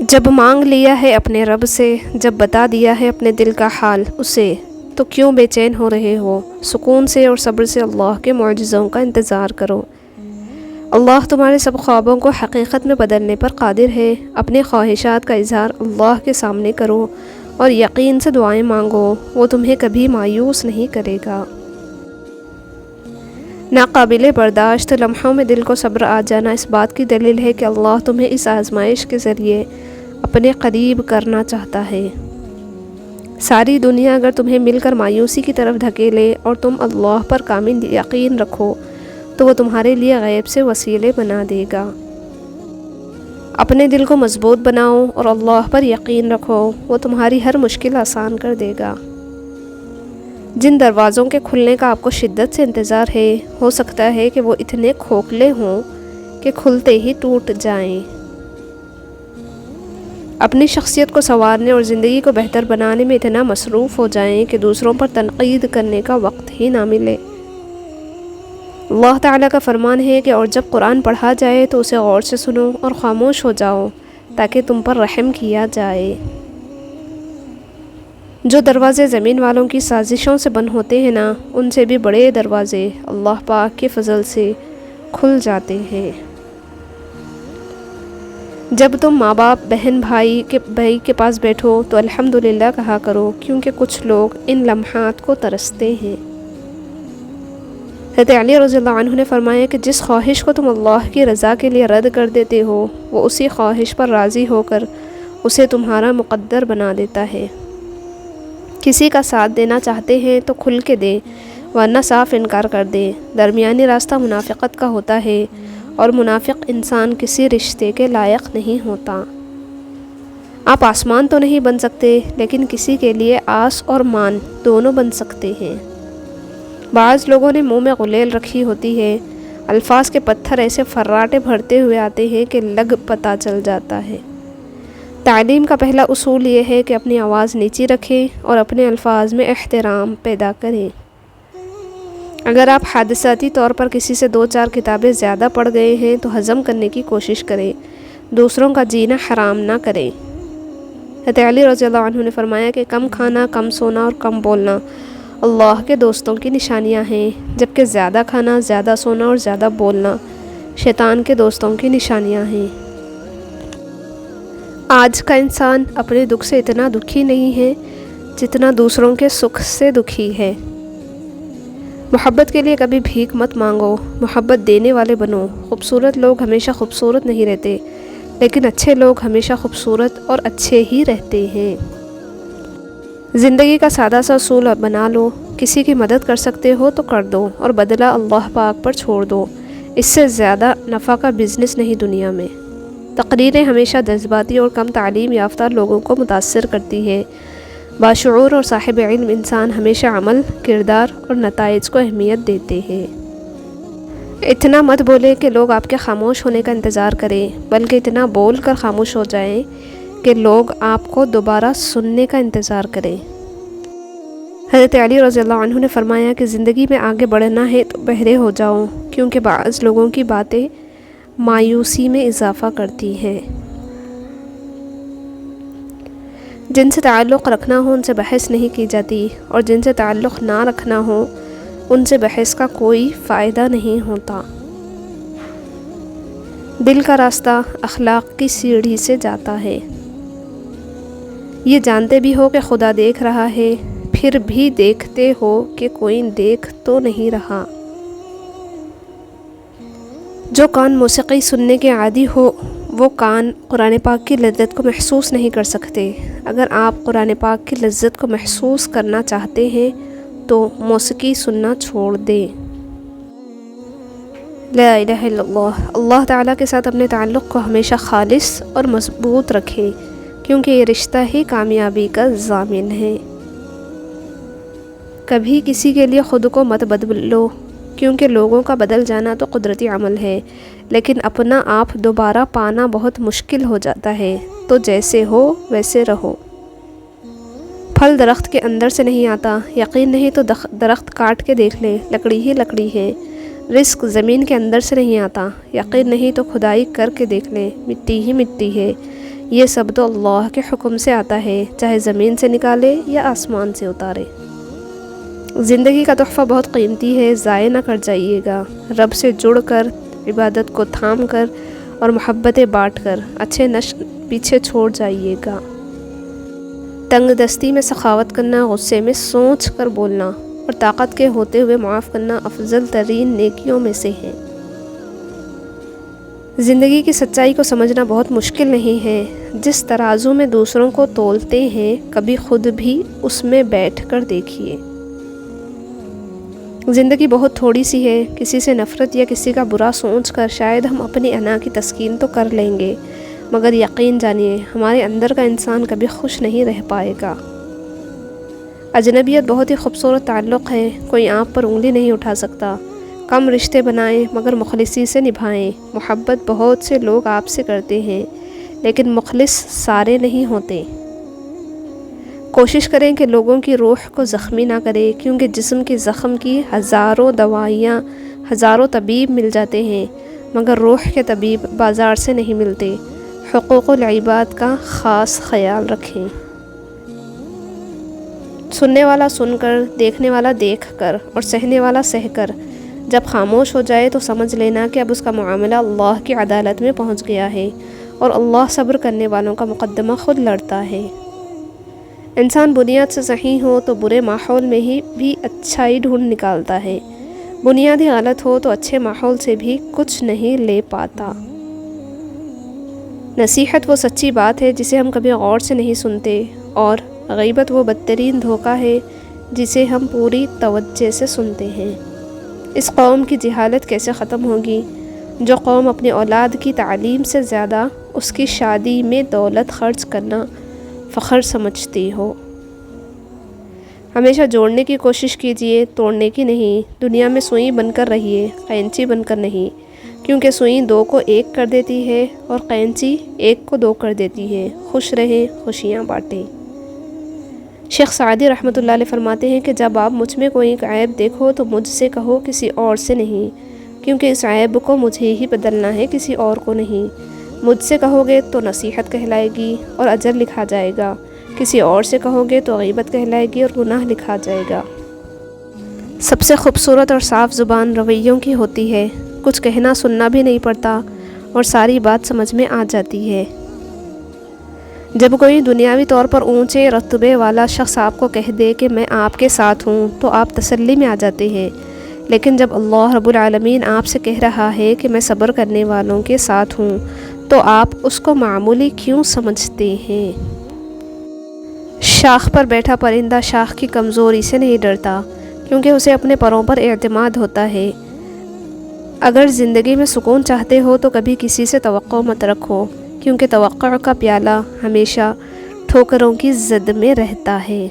جب مانگ لیا ہے اپنے رب سے، جب بتا دیا ہے اپنے دل کا حال اسے، تو کیوں بے چین ہو رہے ہو؟ سکون سے اور صبر سے اللہ کے معجزوں کا انتظار کرو۔ اللہ تمہارے سب خوابوں کو حقیقت میں بدلنے پر قادر ہے۔ اپنے خواہشات کا اظہار اللہ کے سامنے کرو اور یقین سے دعائیں مانگو، وہ تمہیں کبھی مایوس نہیں کرے گا۔ ناقابل برداشت لمحوں میں دل کو صبر آ جانا اس بات کی دلیل ہے کہ اللہ تمہیں اس آزمائش کے ذریعے اپنے قریب کرنا چاہتا ہے۔ ساری دنیا اگر تمہیں مل کر مایوسی کی طرف دھکیلے اور تم اللہ پر کامل یقین رکھو تو وہ تمہارے لیے غیب سے وسیلے بنا دے گا۔ اپنے دل کو مضبوط بناؤ اور اللہ پر یقین رکھو، وہ تمہاری ہر مشکل آسان کر دے گا۔ جن دروازوں کے کھلنے کا آپ کو شدت سے انتظار ہے، ہو سکتا ہے کہ وہ اتنے کھوکھلے ہوں کہ کھلتے ہی ٹوٹ جائیں۔ اپنی شخصیت کو سنوارنے اور زندگی کو بہتر بنانے میں اتنا مصروف ہو جائیں کہ دوسروں پر تنقید کرنے کا وقت ہی نہ ملے۔ اللہ تعالیٰ کا فرمان ہے کہ اور جب قرآن پڑھا جائے تو اسے غور سے سنو اور خاموش ہو جاؤ تاکہ تم پر رحم کیا جائے۔ جو دروازے زمین والوں کی سازشوں سے بند ہوتے ہیں نا، ان سے بھی بڑے دروازے اللہ پاک کے فضل سے کھل جاتے ہیں۔ جب تم ماں باپ، بہن بھائی کے پاس بیٹھو تو الحمدللہ کہا کرو، کیونکہ کچھ لوگ ان لمحات کو ترستے ہیں۔ حضرت علی رضی اللہ عنہ نے فرمایا کہ جس خواہش کو تم اللہ کی رضا کے لیے رد کر دیتے ہو، وہ اسی خواہش پر راضی ہو کر اسے تمہارا مقدر بنا دیتا ہے۔ کسی کا ساتھ دینا چاہتے ہیں تو کھل کے دیں، ورنہ صاف انکار کر دیں۔ درمیانی راستہ منافقت کا ہوتا ہے، اور منافق انسان کسی رشتے کے لائق نہیں ہوتا۔ آپ آسمان تو نہیں بن سکتے، لیکن کسی کے لیے آس اور مان دونوں بن سکتے ہیں۔ بعض لوگوں نے منہ میں غلیل رکھی ہوتی ہے، الفاظ کے پتھر ایسے فراٹے بھرتے ہوئے آتے ہیں کہ لگ پتہ چل جاتا ہے۔ تعلیم کا پہلا اصول یہ ہے کہ اپنی آواز نیچی رکھیں اور اپنے الفاظ میں احترام پیدا کریں۔ اگر آپ حادثاتی طور پر کسی سے 2-4 کتابیں زیادہ پڑھ گئے ہیں تو ہضم کرنے کی کوشش کریں، دوسروں کا جینا حرام نہ کریں۔ حضرت علی رضی اللہ عنہ نے فرمایا کہ کم کھانا، کم سونا اور کم بولنا اللہ کے دوستوں کی نشانیاں ہیں، جبکہ زیادہ کھانا، زیادہ سونا اور زیادہ بولنا شیطان کے دوستوں کی نشانیاں ہیں۔ آج کا انسان اپنے دکھ سے اتنا دکھی نہیں ہے جتنا دوسروں کے سکھ سے دکھی ہے۔ محبت کے لیے کبھی بھیک مت مانگو، محبت دینے والے بنو۔ خوبصورت لوگ ہمیشہ خوبصورت نہیں رہتے، لیکن اچھے لوگ ہمیشہ خوبصورت اور اچھے ہی رہتے ہیں۔ زندگی کا سادہ سا اصول بنا لو، کسی کی مدد کر سکتے ہو تو کر دو اور بدلہ اللہ پاک پر چھوڑ دو۔ اس سے زیادہ نفع کا بزنس نہیں دنیا میں۔ تقریریں ہمیشہ جذباتی اور کم تعلیم یافتہ لوگوں کو متاثر کرتی ہے۔ باشعور اور صاحب علم انسان ہمیشہ عمل، کردار اور نتائج کو اہمیت دیتے ہیں۔ اتنا مت بولے کہ لوگ آپ کے خاموش ہونے کا انتظار کریں، بلکہ اتنا بول کر خاموش ہو جائیں کہ لوگ آپ کو دوبارہ سننے کا انتظار کریں۔ حضرت علی رضی اللہ عنہ نے فرمایا کہ زندگی میں آگے بڑھنا ہے تو بہرے ہو جاؤ، کیونکہ بعض لوگوں کی باتیں مایوسی میں اضافہ کرتی ہیں۔ جن سے تعلق رکھنا ہو ان سے بحث نہیں کی جاتی، اور جن سے تعلق نہ رکھنا ہو ان سے بحث کا کوئی فائدہ نہیں ہوتا۔ دل کا راستہ اخلاق کی سیڑھی سے جاتا ہے۔ یہ جانتے بھی ہو کہ خدا دیکھ رہا ہے، پھر بھی دیکھتے ہو کہ کوئی دیکھ تو نہیں رہا۔ جو کان موسیقی سننے کے عادی ہو وہ کان قرآن پاک کی لذت کو محسوس نہیں کر سکتے۔ اگر آپ قرآن پاک کی لذت کو محسوس کرنا چاہتے ہیں تو موسیقی سننا چھوڑ دیں۔ لا الہ الا اللہ۔ اللہ تعالیٰ کے ساتھ اپنے تعلق کو ہمیشہ خالص اور مضبوط رکھیں، کیونکہ یہ رشتہ ہی کامیابی کا ضامن ہے۔ کبھی کسی کے لیے خود کو مت بدلو، کیونکہ لوگوں کا بدل جانا تو قدرتی عمل ہے، لیکن اپنا آپ دوبارہ پانا بہت مشکل ہو جاتا ہے۔ تو جیسے ہو ویسے رہو۔ پھل درخت کے اندر سے نہیں آتا، یقین نہیں تو درخت کاٹ کے دیکھ لیں، لکڑی ہی لکڑی ہے۔ رزق زمین کے اندر سے نہیں آتا، یقین نہیں تو کھدائی کر کے دیکھ لیں، مٹی ہی مٹی ہے۔ یہ سب تو اللہ کے حکم سے آتا ہے، چاہے زمین سے نکالے یا آسمان سے اتارے۔ زندگی کا تحفہ بہت قیمتی ہے، ضائع نہ کر جائیے گا۔ رب سے جڑ کر، عبادت کو تھام کر اور محبتیں بانٹ کر اچھے نشر پیچھے چھوڑ جائیے گا۔ تنگ دستی میں سخاوت کرنا، غصے میں سوچ کر بولنا اور طاقت کے ہوتے ہوئے معاف کرنا افضل ترین نیکیوں میں سے ہے۔ زندگی کی سچائی کو سمجھنا بہت مشکل نہیں ہے۔ جس ترازو میں دوسروں کو تولتے ہیں، کبھی خود بھی اس میں بیٹھ کر دیکھیے۔ زندگی بہت تھوڑی سی ہے، کسی سے نفرت یا کسی کا برا سوچ کر شاید ہم اپنی انا کی تسکین تو کر لیں گے، مگر یقین جانیے ہمارے اندر کا انسان کبھی خوش نہیں رہ پائے گا۔ اجنبیت بہت ہی خوبصورت تعلق ہے، کوئی آپ پر انگلی نہیں اٹھا سکتا۔ کم رشتے بنائیں مگر مخلصی سے نبھائیں۔ محبت بہت سے لوگ آپ سے کرتے ہیں، لیکن مخلص سارے نہیں ہوتے۔ کوشش کریں کہ لوگوں کی روح کو زخمی نہ کرے، کیونکہ جسم کے زخم کی ہزاروں دوائیاں، ہزاروں طبیب مل جاتے ہیں، مگر روح کے طبیب بازار سے نہیں ملتے۔ حقوق العباد کا خاص خیال رکھیں۔ سننے والا سن کر، دیکھنے والا دیکھ کر اور سہنے والا سہ کر جب خاموش ہو جائے تو سمجھ لینا کہ اب اس کا معاملہ اللہ کی عدالت میں پہنچ گیا ہے، اور اللہ صبر کرنے والوں کا مقدمہ خود لڑتا ہے۔ انسان بنیاد سے صحیح ہو تو برے ماحول میں ہی بھی اچھائی ڈھونڈ نکالتا ہے، بنیاد ہی غلط ہو تو اچھے ماحول سے بھی کچھ نہیں لے پاتا۔ نصیحت وہ سچی بات ہے جسے ہم کبھی غور سے نہیں سنتے، اور غیبت وہ بدترین دھوکہ ہے جسے ہم پوری توجہ سے سنتے ہیں۔ اس قوم کی جہالت کیسے ختم ہوگی؟ جو قوم اپنی اولاد کی تعلیم سے زیادہ اس کی شادی میں دولت خرچ کرنا فخر سمجھتی ہو۔ ہمیشہ جوڑنے کی کوشش کیجیے، توڑنے کی نہیں۔ دنیا میں سوئی بن کر رہیے، قینچی بن کر نہیں، کیونکہ سوئی دو کو ایک کر دیتی ہے اور قینچی ایک کو دو کر دیتی ہے۔ خوش رہیں، خوشیاں بانٹیں۔ شیخ سعدی رحمۃ اللہ علیہ فرماتے ہیں کہ جب آپ مجھ میں کوئی عیب دیکھو تو مجھ سے کہو، کسی اور سے نہیں، کیونکہ اس عیب کو مجھے ہی بدلنا ہے، کسی اور کو نہیں۔ مجھ سے کہو گے تو نصیحت کہلائے گی اور اجر لکھا جائے گا، کسی اور سے کہو گے تو غیبت کہلائے گی اور گناہ لکھا جائے گا۔ سب سے خوبصورت اور صاف زبان رویوں کی ہوتی ہے، کچھ کہنا سننا بھی نہیں پڑتا اور ساری بات سمجھ میں آ جاتی ہے۔ جب کوئی دنیاوی طور پر اونچے رتبے والا شخص آپ کو کہہ دے کہ میں آپ کے ساتھ ہوں تو آپ تسلی میں آ جاتے ہیں، لیکن جب اللہ رب العالمین آپ سے کہہ رہا ہے کہ میں صبر کرنے والوں کے ساتھ ہوں تو آپ اس کو معمولی کیوں سمجھتے ہیں؟ شاخ پر بیٹھا پرندہ شاخ کی کمزوری سے نہیں ڈرتا، کیونکہ اسے اپنے پروں پر اعتماد ہوتا ہے۔ اگر زندگی میں سکون چاہتے ہو تو کبھی کسی سے توقع مت رکھو، کیونکہ توقع کا پیالہ ہمیشہ ٹھوکروں کی زد میں رہتا ہے۔